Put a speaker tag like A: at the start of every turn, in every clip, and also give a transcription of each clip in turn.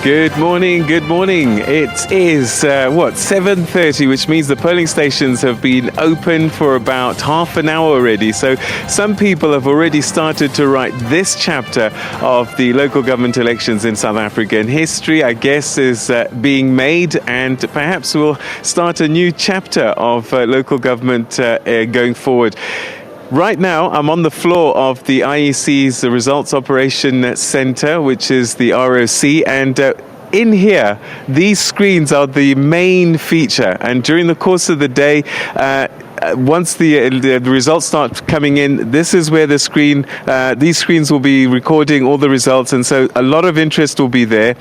A: Good morning. It is, 7:30, which means the polling stations have been open for about half an hour already. So some people have already started to write this chapter of the local government elections in South Africa. And history, I guess, is being made, and perhaps we'll start a new chapter of local government going forward. Right now, I'm on the floor of the IEC's Results Operation Centre, which is the ROC, and in here, these screens are the main feature. And during the course of the day, once the results start coming in, this is where these screens will be recording all the results, and so a lot of interest will be there.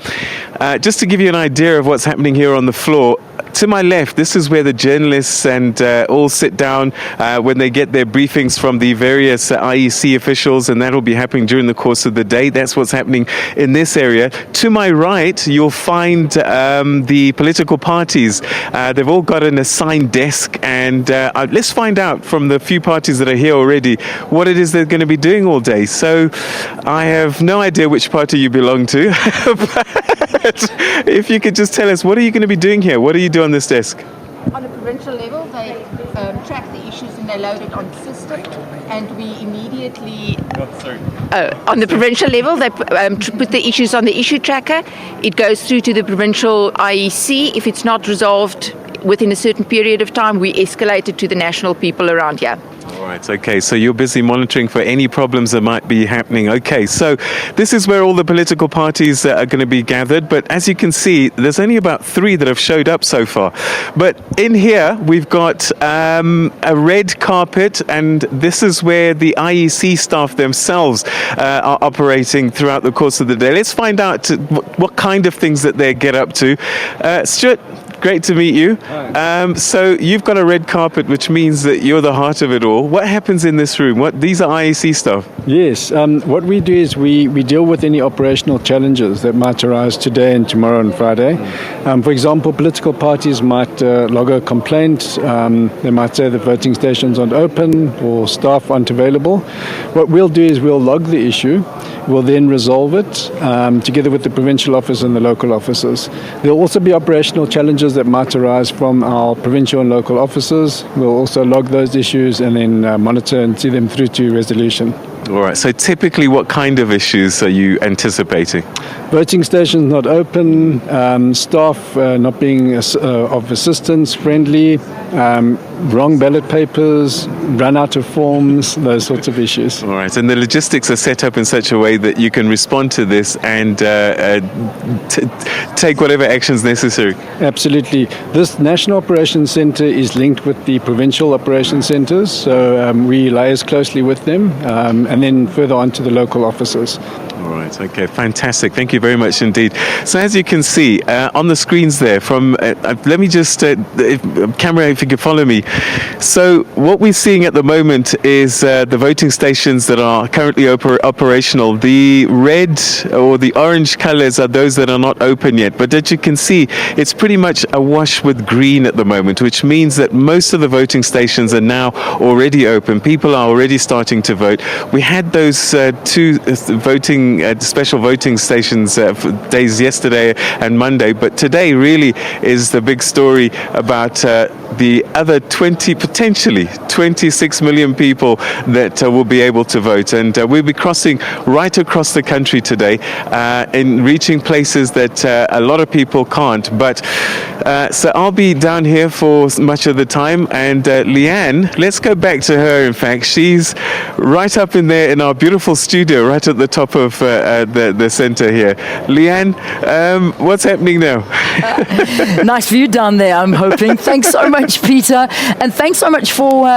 A: Just to give you an idea of what's happening here on the floor, to my left, this is where the journalists and all sit down when they get their briefings from the various IEC officials, and that will be happening during the course of the day. That's what's happening in this area. To my right, you'll find the political parties. They've all got an assigned desk, and let's find out from the few parties that are here already what it is they're going to be doing all day. So I have no idea which party you belong to, but if you could just tell us, what are you going to be doing here? What do you do on this desk?
B: On a provincial level, they track the issues and they load it on the system, and we immediately... on the provincial level, they put the issues on the issue tracker. It goes through to the provincial IEC. If it's not resolved within a certain period of time, we escalate it to the national people around here.
A: All right, okay, so you're busy monitoring for any problems that might be happening. Okay, so this is where all the political parties are going to be gathered, but as you can see, there's only about 3 that have showed up so far. But in here, we've got a red carpet, and this is where the IEC staff themselves are operating throughout the course of the day. Let's find out what kind of things that they get up to. Stuart, great to meet you. So you've got a red carpet, which means that you're the heart of it all. What happens in this room? These are IEC stuff?
C: Yes. What we do is we deal with any operational challenges that might arise today and tomorrow and Friday. For example, political parties might log a complaint. They might say the voting stations aren't open or staff aren't available. What we'll do is we'll log the issue. We'll then resolve it together with the provincial office and the local officers. There'll also be operational challenges that might arise from our provincial and local officers. We'll also log those issues and then monitor and see them through to resolution.
A: All right, so typically what kind of issues are you anticipating?
C: Voting stations not open, staff not being of assistance friendly, wrong ballot papers, run out of forms, those sorts of issues.
A: All right, and the logistics are set up in such a way that you can respond to this and take whatever actions necessary.
C: Absolutely. This National Operations Centre is linked with the provincial operations centres, so we liaise closely with them, and then further on to the local officers.
A: All right, okay, fantastic. Thank you very much indeed. So as you can see on the screens there, let me just, camera, if you could follow me. So what we're seeing at the moment is the voting stations that are currently operational. The red or the orange colors are those that are not open yet. But as you can see, it's pretty much awash with green at the moment, which means that most of the voting stations are now already open. People are already starting to vote. We had those 2 special voting stations days yesterday and Monday, but today really is the big story about the other potentially 26 million people that will be able to vote. And we'll be crossing right across the country today in reaching places that a lot of people can't. But so I'll be down here for much of the time. And Leanne, let's go back to her. In fact, she's right up in there in our beautiful studio, right at the top of the center here. Leanne, what's happening now?
D: Nice view down there, I'm hoping. Thanks so much, Peter. And thanks so much for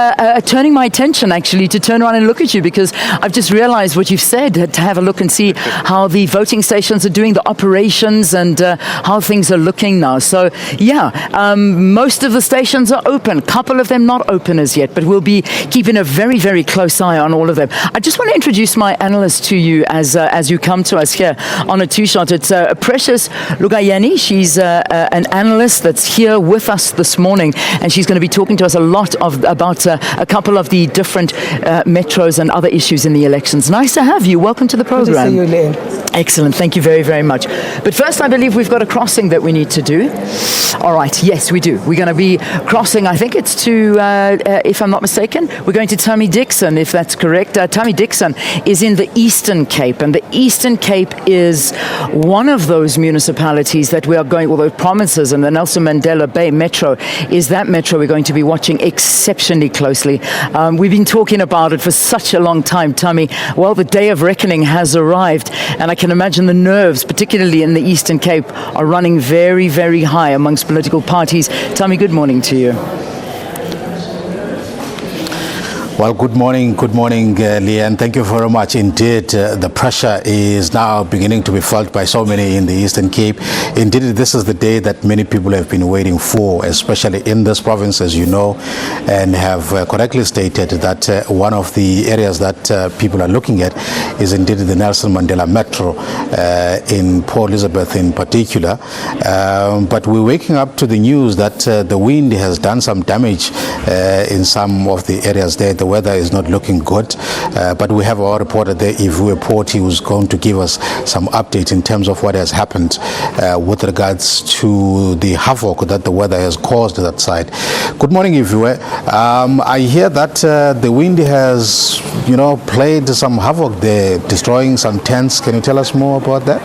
D: turning my attention, actually, to turn around and look at you, because I've just realized what you've said, to have a look and see how the voting stations are doing, the operations, and how things are looking now. So, yeah, most of the stations are open. A couple of them not open as yet, but we'll be keeping a very, very close eye on all of them. I just want to introduce my analyst to you as you come to us here on a two-shot. It's Precious Lugayeni. She's an analyst that's here with us this morning, and she's going to be talking to us a lot about a couple of the different metros and other issues in the elections. Nice to have you. Welcome to the program.
E: Good to see you, Lynn.
D: Excellent. Thank you very, very much. But first, I believe we've got a crossing that we need to do. All right. Yes, we do. We're going to be crossing, I think it's to, if I'm not mistaken, we're going to Tammy Dixon, if that's correct. Tammy Dixon is in the Eastern Cape, and the Eastern Cape is one of those municipalities that we are going, well, those provinces, and the Nelson Mandela Bay Metro is that metro we're going to be watching exceptionally closely. We've been talking about it for such a long time, Tammy. Well, the day of reckoning has arrived, and I can imagine the nerves, particularly in the Eastern Cape, are running very, very high amongst political parties. Tammy, good morning to you.
E: Well, good morning, Leanne. Thank you very much. Indeed, the pressure is now beginning to be felt by so many in the Eastern Cape. Indeed, this is the day that many people have been waiting for, especially in this province, as you know, and have correctly stated that one of the areas that people are looking at is indeed the Nelson Mandela Metro in Port Elizabeth in particular. But we're waking up to the news that the wind has done some damage in some of the areas there. The weather is not looking good, but we have our reporter there, Ivu Port, who's going to give us some update in terms of what has happened with regards to the havoc that the weather has caused that side. Good morning, Ivu. I hear that the wind has, played some havoc there, destroying some tents. Can you tell us more about that?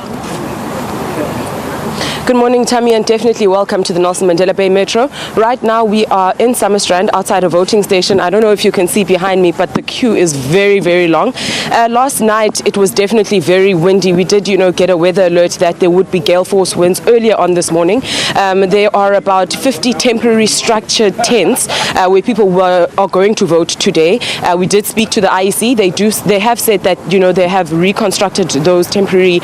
F: Good morning, Tammy, and definitely welcome to the Nelson Mandela Bay Metro. Right now we are in Summerstrand outside a voting station. I don't know if you can see behind me, but the queue is very, very long. Last night it was definitely very windy. We did, get a weather alert that there would be gale force winds earlier on this morning. There are about 50 temporary structured tents where people are going to vote today. We did speak to the IEC. They have said that, they have reconstructed those temporary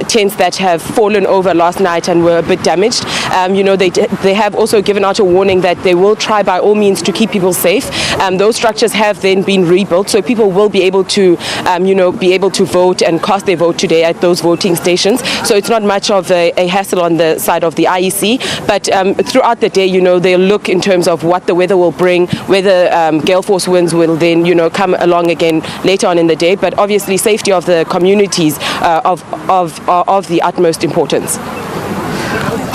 F: tents that have fallen over last night and were a bit damaged. They have also given out a warning that they will try by all means to keep people safe. Those structures have then been rebuilt, so people will be able to, vote and cast their vote today at those voting stations. So it's not much of a hassle on the side of the IEC, but throughout the day, they'll look in terms of what the weather will bring, whether gale force winds will then, come along again later on in the day. But obviously, safety of the communities of the utmost importance.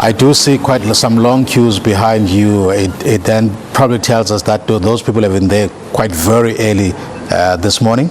E: I do see quite some long queues behind you. It then probably tells us that those people have been there quite very early this morning.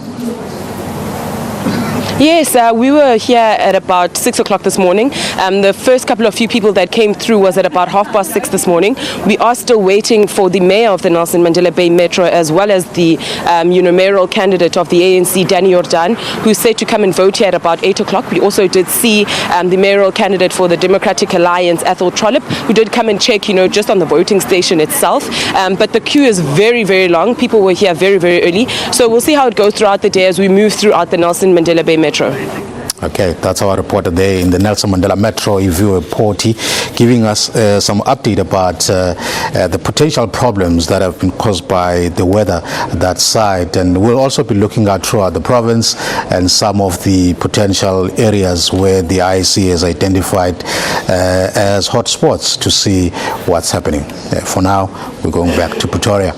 F: Yes, we were here at about 6 o'clock this morning. The first couple of few people that came through was at about 6:30 this morning. We are still waiting for the mayor of the Nelson Mandela Bay Metro, as well as the mayoral candidate of the ANC, Danny Jordan, who's said to come and vote here at about 8 o'clock. We also did see the mayoral candidate for the Democratic Alliance, Ethel Trollip, who did come and check, just on the voting station itself. But the queue is very, very long. People were here very, very early. So we'll see how it goes throughout the day as we move throughout the Nelson Mandela Bay Metro.
E: Okay, that's our reporter there in the Nelson Mandela Metro, Ivu Porti, giving us some update about the potential problems that have been caused by the weather that side. And we'll also be looking at throughout the province and some of the potential areas where the IEC has identified as hotspots to see what's happening. For now, we're going back to Pretoria.